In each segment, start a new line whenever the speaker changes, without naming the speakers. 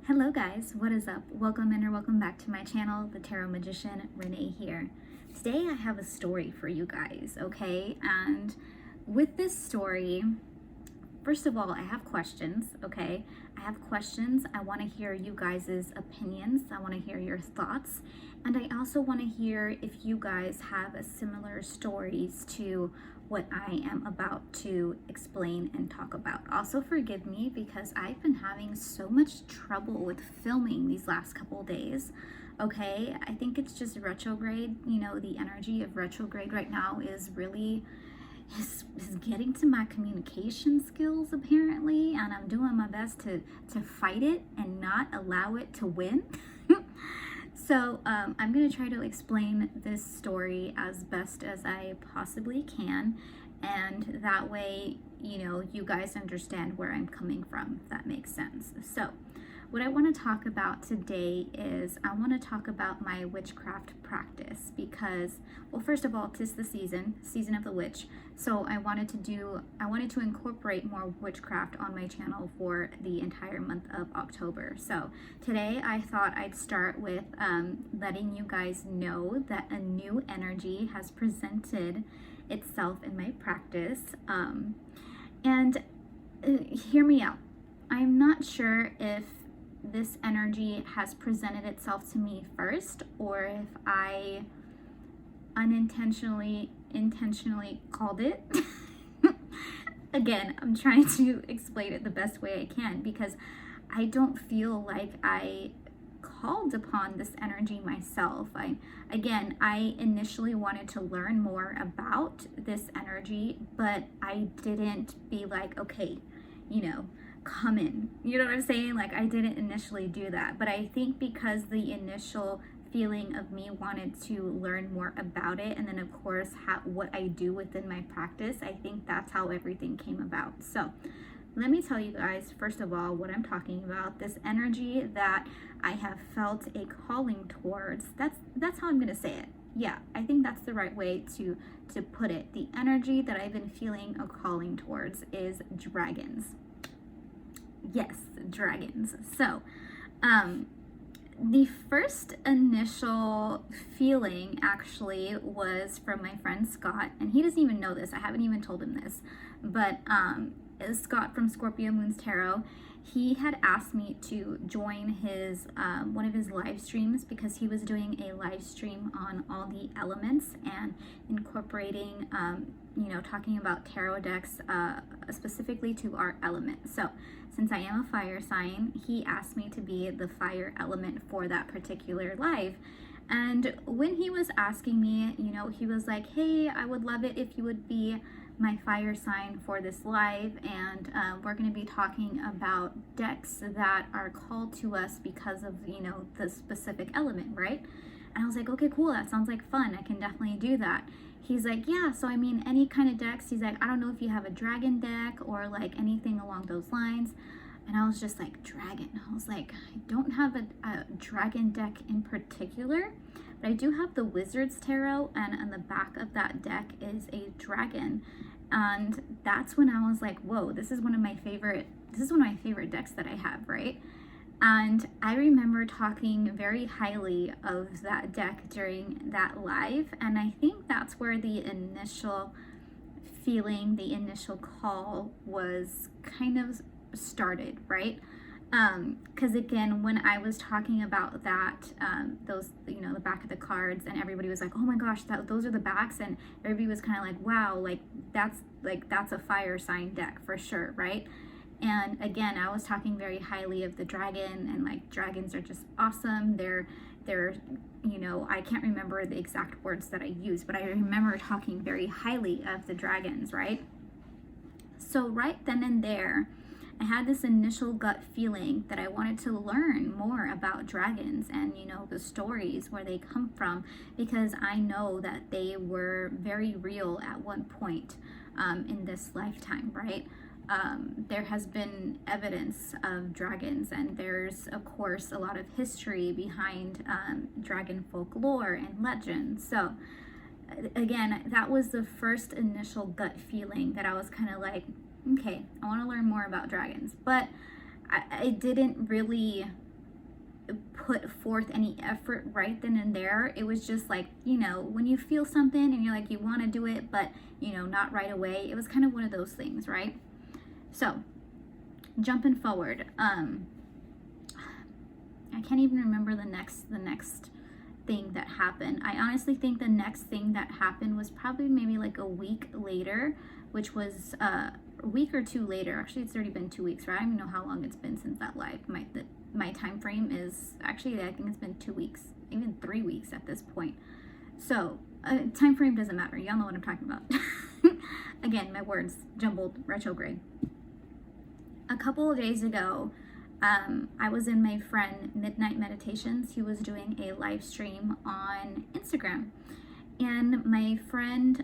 Hello guys, what is up? Welcome in or welcome back to my channel, The Tarot Magician, Renee here. Today I have a story for you guys, okay? And with this story, first of all, I have questions, okay? I have questions. I want to hear you guys' opinions. I want to hear your thoughts. And I also want to hear if you guys have similar stories to what I am about to explain and talk about. Also forgive me because I've been having so much trouble with filming these last couple days. Okay, I think it's just retrograde. You know, the energy of retrograde right now is really is getting to my communication skills apparently, and I'm doing my best to fight it and not allow it to win. So I'm going to try to explain this story as best as I possibly can, and that way, you know, you guys understand where I'm coming from, if that makes sense. So what I want to talk about today is I want to talk about my witchcraft practice because, well, first of all, 'tis the season of the witch. So I wanted to incorporate more witchcraft on my channel for the entire month of October. So today I thought I'd start with letting you guys know that a new energy has presented itself in my practice. And hear me out. I'm not sure if this energy has presented itself to me first or if I intentionally called it. Again, I'm trying to explain it the best way I can because I don't feel like I called upon this energy myself. I initially wanted to learn more about this energy, but I didn't be like, okay, you know, come in. You know what I'm saying? Like, I didn't initially do that. But I think because the initial feeling of me wanted to learn more about it, and then of course what I do within my practice, I think that's how everything came about. So let me tell you guys, first of all, what I'm talking about. This energy that I have felt a calling towards, that's how I'm going to say it. Yeah, I think that's the right way to put it. The energy that I've been feeling a calling towards is dragons. Yes, dragons. So, the first initial feeling actually was from my friend Scott, and he doesn't even know this. I haven't even told him this, but Scott from Scorpio Moons Tarot, he had asked me to join his one of his live streams because he was doing a live stream on all the elements and incorporating, you know, talking about tarot decks specifically to our element. So since I am a fire sign, he asked me to be the fire element for that particular live. And when he was asking me, you know, he was like, hey, I would love it if you would be my fire sign for this live, and we're going to be talking about decks that are called to us because of, you know, the specific element, right? And I was like, okay, cool, that sounds like fun. I can definitely do that. He's like, yeah, so I mean, any kind of decks. He's like, I don't know if you have a dragon deck or like anything along those lines. And I was just like, dragon. I was like, I don't have a dragon deck in particular, but I do have the Wizard's Tarot, and on the back of that deck is a dragon. And that's when I was like, whoa, this is one of my favorite decks that I have, right? And I remember talking very highly of that deck during that live, and I think that's where the initial feeling, the initial call was kind of started, right? Because again, when I was talking about that, those, you know, the back of the cards, and everybody was like, oh my gosh, those are the backs, and everybody was kind of like, wow, that's a fire sign deck for sure, right? And again, I was talking very highly of the dragon, and like, dragons are just awesome. They're, you know, I can't remember the exact words that I used, but I remember talking very highly of the dragons, right? So right then and there, I had this initial gut feeling that I wanted to learn more about dragons and, you know, the stories, where they come from, because I know that they were very real at one point in this lifetime, right? There has been evidence of dragons, and there's of course a lot of history behind dragon folklore and legend. So again, that was the first initial gut feeling that I was kind of like, okay, I want to learn more about dragons. But I didn't really put forth any effort right then and there. It was just like, you know, when you feel something and you're like, you want to do it, but, you know, not right away. It was kind of one of those things, right? So, jumping forward, I can't even remember the next thing that happened. I honestly think the next thing that happened was probably maybe like a week later, which was a week or two later. Actually, it's already been 2 weeks, right? I don't even know how long it's been since that live. My time frame is actually, I think it's been 2 weeks, even 3 weeks at this point. So time frame doesn't matter. Y'all know what I'm talking about. Again, my words jumbled, retrograde. A couple of days ago, I was in my friend Midnight Meditations. He was doing a live stream on Instagram, and my friend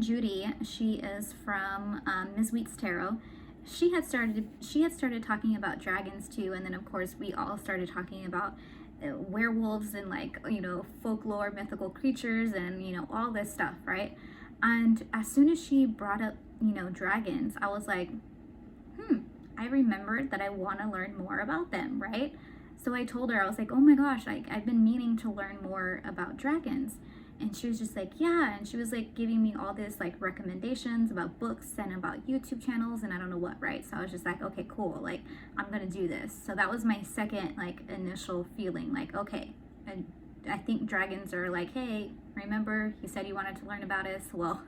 Judy, she is from Ms. Wheat's Tarot. She had started talking about dragons too, and then of course we all started talking about werewolves and, like, you know, folklore, mythical creatures, and, you know, all this stuff, right? And as soon as she brought up, you know, dragons, I was like, I remembered that I want to learn more about them, right? So I told her, I was like, oh my gosh, like, I've been meaning to learn more about dragons. And she was just like, yeah. And she was like giving me all this like recommendations about books and about YouTube channels and I don't know what, right? So I was just like, okay, cool. Like, I'm going to do this. So that was my second like initial feeling, like, okay. And I think dragons are like, hey, remember you said you wanted to learn about us? Well,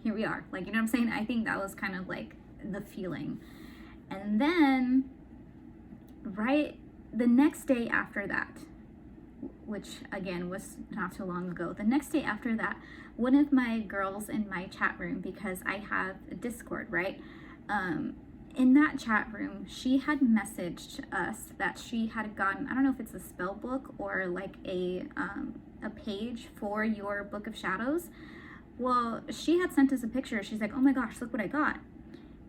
here we are. Like, you know what I'm saying? I think that was kind of like the feeling. And then right the next day after that, which again was not too long ago, the next day after that, one of my girls in my chat room, because I have a Discord, right? In that chat room, she had messaged us that she had gotten, I don't know if it's a spell book or like a page for your Book of Shadows. Well, she had sent us a picture. She's like, oh my gosh, look what I got.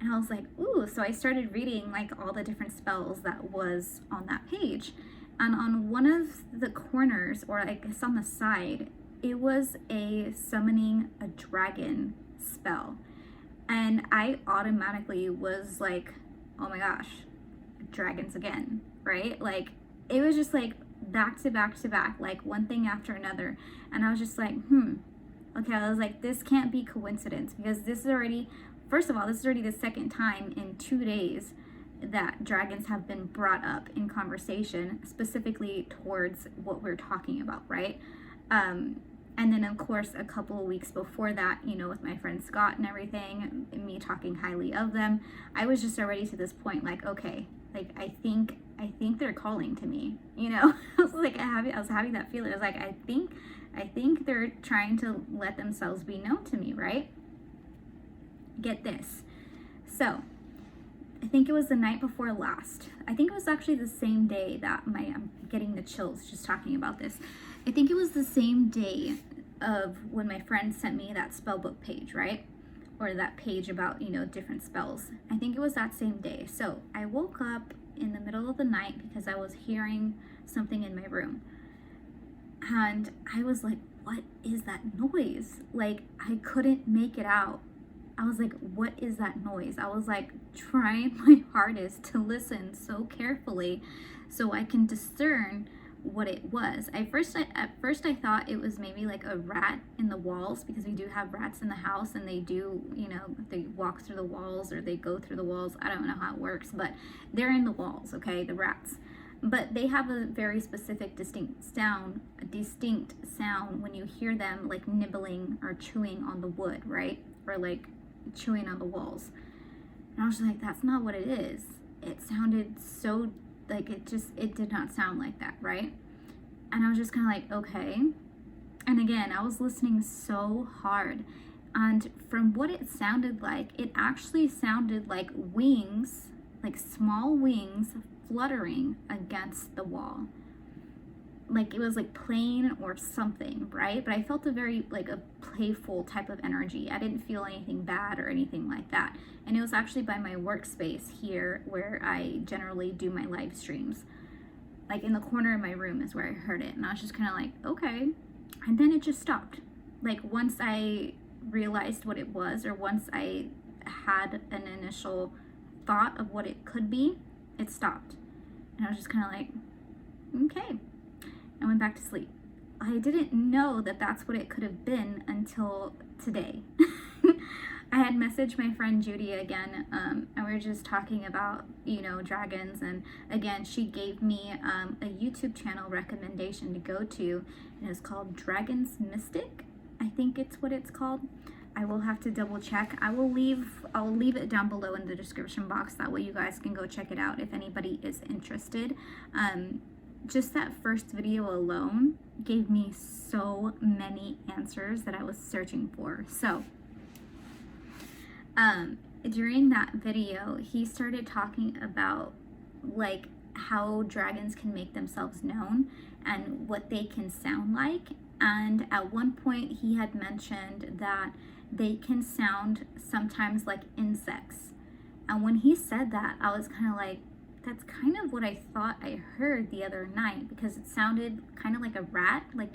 And I was like, ooh. So I started reading like all the different spells that was on that page. And on one of the corners, or I guess on the side, it was a summoning a dragon spell. And I automatically was like, oh my gosh, dragons again, right? Like, it was just like back to back to back, like one thing after another. And I was just like, okay, I was like, this can't be coincidence, because this is already, first of all, this is already the second time in 2 days that dragons have been brought up in conversation, specifically towards what we're talking about, right? And then of course a couple of weeks before that, you know, with my friend Scott and everything, and me talking highly of them, I was just already to this point like, okay, like I think they're calling to me, you know. I was like, I was having that feeling. I was like, I think they're trying to let themselves be known to me, right? Get this. So I think it was the night before last. I think it was actually the same day that I'm getting the chills just talking about this. I think it was the same day of when my friend sent me that spell book page, right? Or that page about, you know, different spells. I think it was that same day. So I woke up in the middle of the night because I was hearing something in my room. And I was like, what is that noise? Like, I couldn't make it out. I was like, what is that noise? I was like trying my hardest to listen so carefully so I can discern what it was. At first I thought it was maybe like a rat in the walls, because we do have rats in the house and they do, you know, they walk through the walls or they go through the walls. I don't know how it works, but they're in the walls, okay, the rats. But they have a very specific distinct sound when you hear them like nibbling or chewing on the wood, right? Or like chewing on the walls. And I was like, that's not what it is. It sounded so like it did not sound like that, right? And I was just kind of like, okay. And again, I was listening so hard, and from what it sounded like, it actually sounded like wings, like small wings fluttering against the wall. Like it was like playing or something, right? But I felt a very like a playful type of energy. I didn't feel anything bad or anything like that. And it was actually by my workspace here where I generally do my live streams. Like in the corner of my room is where I heard it. And I was just kind of like, okay. And then it just stopped. Like once I realized what it was, or once I had an initial thought of what it could be, it stopped. And I was just kind of like, okay. I went back to sleep. I didn't know that that's what it could have been until today. I had messaged my friend Judy again, and we were just talking about, dragons. And again, she gave me a YouTube channel recommendation to go to, and it's called Dragons Mystic. I think it's what it's called. I will have to double check. I'll leave it down below in the description box. That way you guys can go check it out if anybody is interested. Just that first video alone gave me so many answers that I was searching for. So, during that video, he started talking about like how dragons can make themselves known and what they can sound like. And at one point he had mentioned that they can sound sometimes like insects. And when he said that, I was kind of like, that's kind of what I thought I heard the other night, because it sounded kind of like a rat, like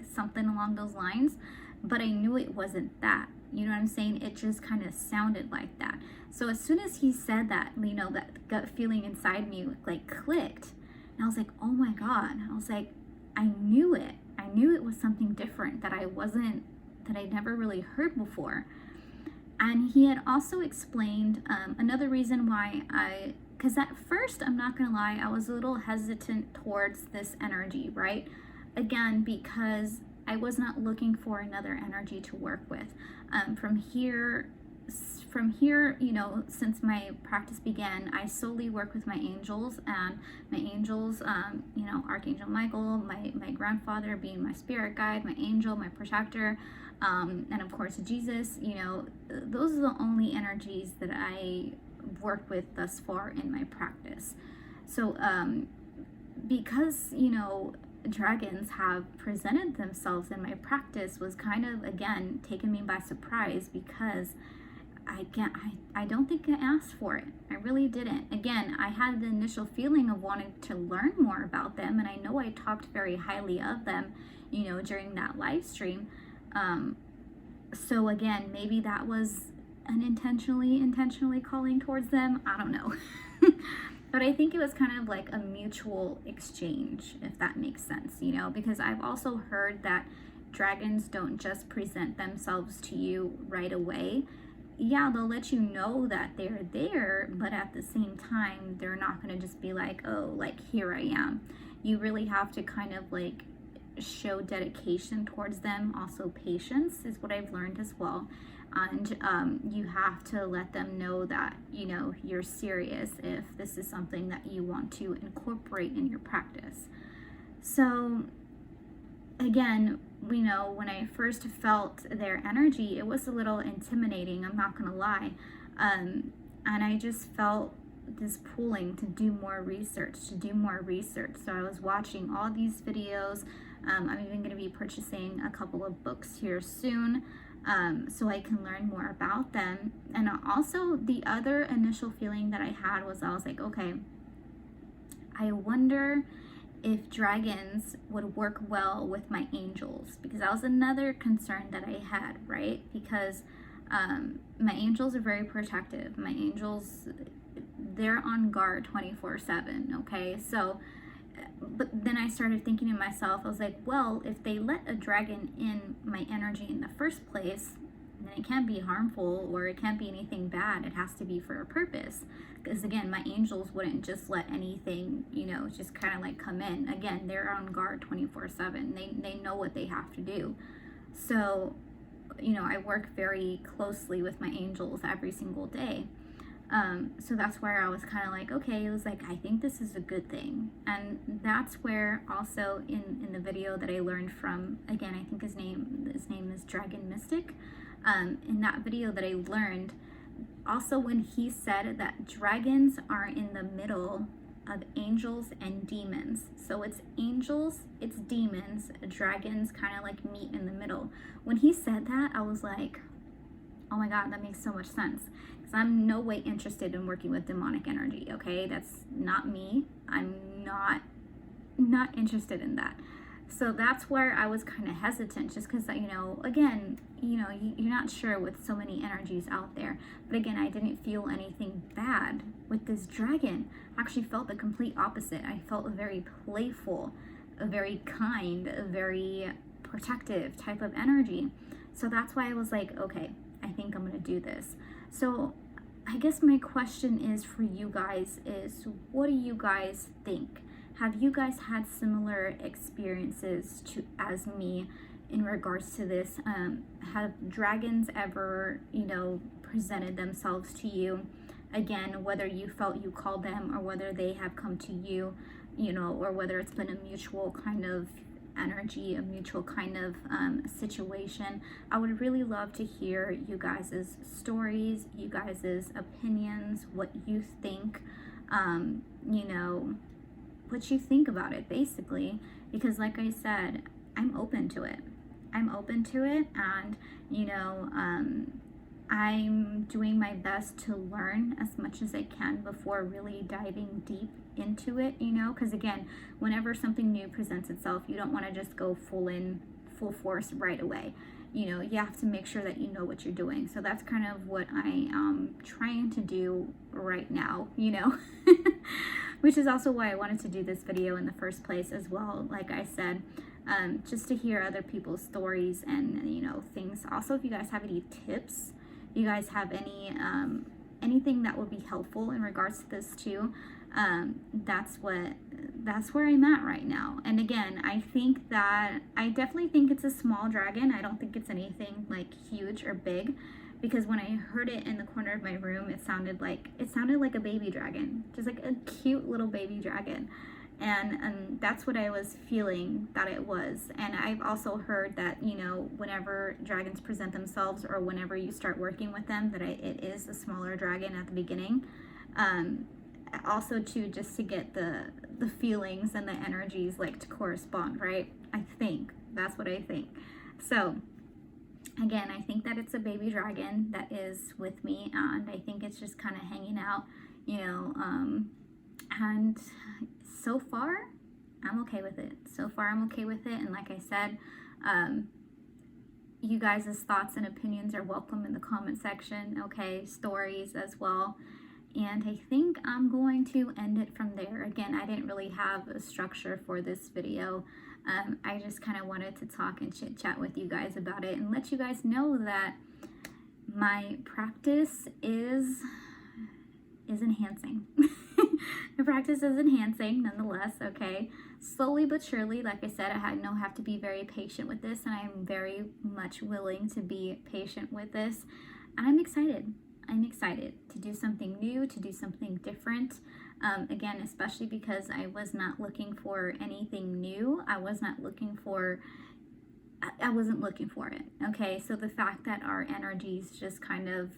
something along those lines, but I knew it wasn't that. You know what I'm saying? It just kind of sounded like that. So as soon as he said that, that gut feeling inside me like clicked. And I was like, oh my God. I was like, I knew it. I knew it was something different that I never really heard before. And he had also explained another reason why because at first, I'm not gonna lie, I was a little hesitant towards this energy, right? Again, because I was not looking for another energy to work with. From here, since my practice began, I solely work with my angels, and my angels, Archangel Michael, my grandfather being my spirit guide, my angel, my protector, and of course Jesus. Those are the only energies that I worked with thus far in my practice. So because dragons have presented themselves in my practice was kind of, again, taking me by surprise, because I don't think I asked for it. I really didn't. Again, I had the initial feeling of wanting to learn more about them, and I know I talked very highly of them during that live stream. So again, maybe that was unintentionally calling towards them. I don't know. But I think it was kind of like a mutual exchange, if that makes sense, because I've also heard that dragons don't just present themselves to you right away. Yeah, they'll let you know that they're there, but at the same time, they're not going to just be like, oh, like, here I am. You really have to kind of like show dedication towards them. Also, patience is what I've learned as well. And you have to let them know that, you're serious if this is something that you want to incorporate in your practice. So again, when I first felt their energy, it was a little intimidating, I'm not going to lie. And I just felt this pulling to do more research. So I was watching all these videos. I'm even going to be purchasing a couple of books here soon. So I can learn more about them. And also the other initial feeling that I had was, I was like, okay, I wonder if dragons would work well with my angels, because that was another concern that I had, right? Because my angels are very protective. My angels, they're on guard 24/7, okay? So, but then I started thinking to myself, I was like, well, if they let a dragon in my energy in the first place, then it can't be harmful, or it can't be anything bad. It has to be for a purpose. Because again, my angels wouldn't just let anything, just kind of like come in. Again, they're on guard 24/7. They know what they have to do. So, I work very closely with my angels every single day. So that's where I was kind of like, okay, it was like, I think this is a good thing. And that's where also in the video that I learned from, again, I think his name is Dragon Mystic. In that video that I learned, also when he said that dragons are in the middle of angels and demons. So it's angels, it's demons, dragons kind of like meet in the middle. When he said that, I was like, oh my God, that makes so much sense. Because I'm no way interested in working with demonic energy, okay? That's not me. I'm not interested in that. So that's where I was kind of hesitant, just because, you know, again, you know, you're not sure with so many energies out there. But again, I didn't feel anything bad with this dragon. I actually felt the complete opposite. I felt very playful, a very kind, a very protective type of energy. So that's why I was like, okay, I think I'm gonna do this. So I guess my question is for you guys is, what do you guys think? Have you guys had similar experiences as me in regards to this? Have dragons ever, you know, presented themselves to you? Again, whether you felt you called them or whether they have come to you, you know, or whether it's been a mutual kind of energy, a mutual kind of situation. I would really love to hear you guys' stories, you guys' opinions, what you think, you know, what you think about it, basically, because like I said, I'm open to it. I'm open to it, and you know, I'm doing my best to learn as much as I can before really diving deep into it, you know, because again, whenever something new presents itself, you don't want to just go full force right away. You know, you have to make sure that you know what you're doing. So that's kind of what I am trying to do right now, you know. Which is also why I wanted to do this video in the first place as well, like I said, just to hear other people's stories and, you know, things. Also, if you guys have any tips, you guys have any anything that would be helpful in regards to this too, that's where I'm at right now. And again, I definitely think it's a small dragon. I don't think it's anything like huge or big, because when I heard it in the corner of my room, it sounded like a baby dragon, just like a cute little baby dragon. And that's what I was feeling that it was. And I've also heard that, you know, whenever dragons present themselves or whenever you start working with them, that it is a smaller dragon at the beginning. Also too, just to get the feelings and the energies like to correspond, right? I think that's what I think. So again, I think that it's a baby dragon that is with me, and I think it's just kind of hanging out, you know, and so far I'm okay with it. So far I'm okay with it. And like I said, you guys' thoughts and opinions are welcome in the comment section, okay? Stories as well. And I think I'm going to end it from there. Again, I didn't really have a structure for this video. I just kind of wanted to talk and chit chat with you guys about it and let you guys know that my practice is enhancing. The practice is enhancing nonetheless, okay? Slowly but surely, like I said, I have to be very patient with this, and I'm very much willing to be patient with this. And I'm excited. I'm excited to do something new, to do something different. Again, especially because I was not looking for anything new. I wasn't looking for it, okay? So the fact that our energies just kind of,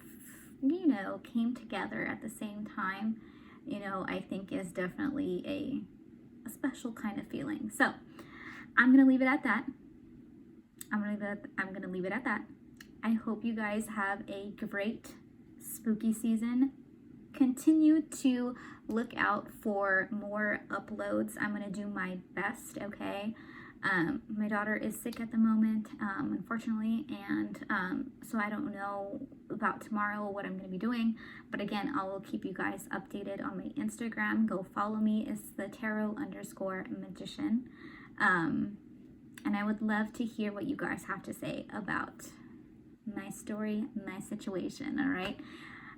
you know, came together at the same time, you know, I think is definitely a special kind of feeling. So I'm gonna leave it at that. I'm gonna leave it at that. I hope you guys have a great spooky season. Continue to look out for more uploads. I'm gonna do my best, okay? My daughter is sick at the moment, unfortunately, and so I don't know about tomorrow what I'm going to be doing, but again, I will keep you guys updated on my Instagram. Go follow me. It's the tarot_magician, and I would love to hear what you guys have to say about my story, my situation. All right,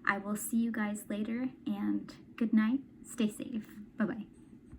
I will see you guys later, and good night. Stay safe. Bye bye.